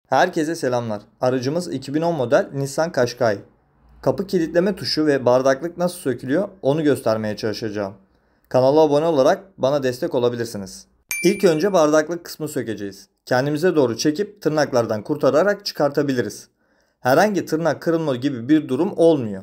Herkese selamlar. Aracımız 2010 model Nissan Qashqai. Kapı kilitleme tuşu ve bardaklık nasıl sökülüyor onu göstermeye çalışacağım. Kanala abone olarak bana destek olabilirsiniz. İlk önce bardaklık kısmı sökeceğiz. Kendimize doğru çekip tırnaklardan kurtararak çıkartabiliriz. Herhangi tırnak kırılma gibi bir durum olmuyor.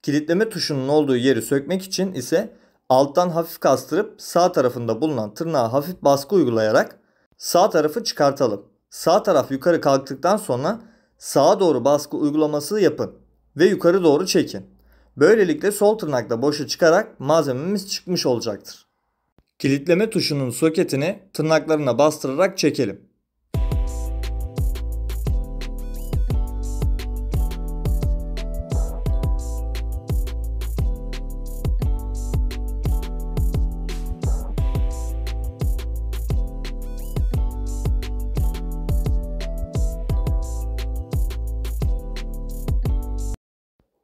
Kilitleme tuşunun olduğu yeri sökmek için ise alttan hafif kastırıp sağ tarafında bulunan tırnağa hafif baskı uygulayarak sağ tarafı çıkartalım. Sağ taraf yukarı kalktıktan sonra sağa doğru baskı uygulaması yapın ve yukarı doğru çekin. Böylelikle sol tırnakla boşa çıkarak malzememiz çıkmış olacaktır. Kilitleme tuşunun soketini tırnaklarına bastırarak çekelim.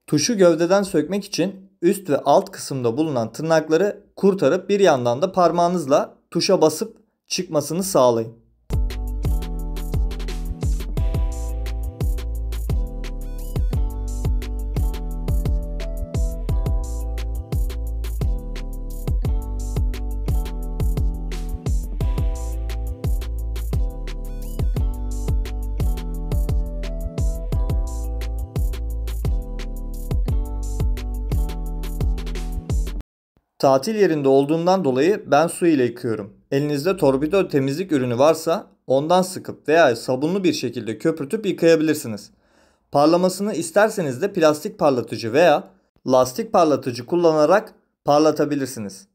Tuşu gövdeden sökmek için üst ve alt kısımda bulunan tırnakları kurtarıp bir yandan da parmağınızla tuşa basıp çıkmasını sağlayın. Tatil yerinde olduğundan dolayı ben su ile yıkıyorum. Elinizde torpido temizlik ürünü varsa ondan sıkıp veya sabunlu bir şekilde köpürtüp yıkayabilirsiniz. Parlamasını isterseniz de plastik parlatıcı veya lastik parlatıcı kullanarak parlatabilirsiniz.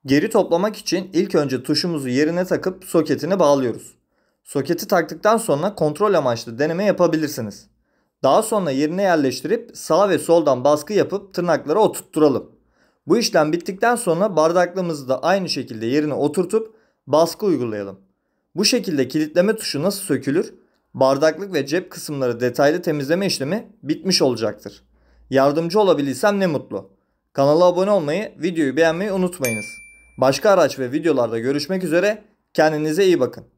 Geri toplamak için ilk önce tuşumuzu yerine takıp soketini bağlıyoruz. Soketi taktıktan sonra kontrol amaçlı deneme yapabilirsiniz. Daha sonra yerine yerleştirip sağ ve soldan baskı yapıp tırnaklara oturtturalım. Bu işlem bittikten sonra bardaklığımızı da aynı şekilde yerine oturtup baskı uygulayalım. Bu şekilde kilitleme tuşu nasıl sökülür? Bardaklık ve cep kısımları detaylı temizleme işlemi bitmiş olacaktır. Yardımcı olabildiysem ne mutlu. Kanala abone olmayı, videoyu beğenmeyi unutmayınız. Başka araç ve videolarda görüşmek üzere. Kendinize iyi bakın.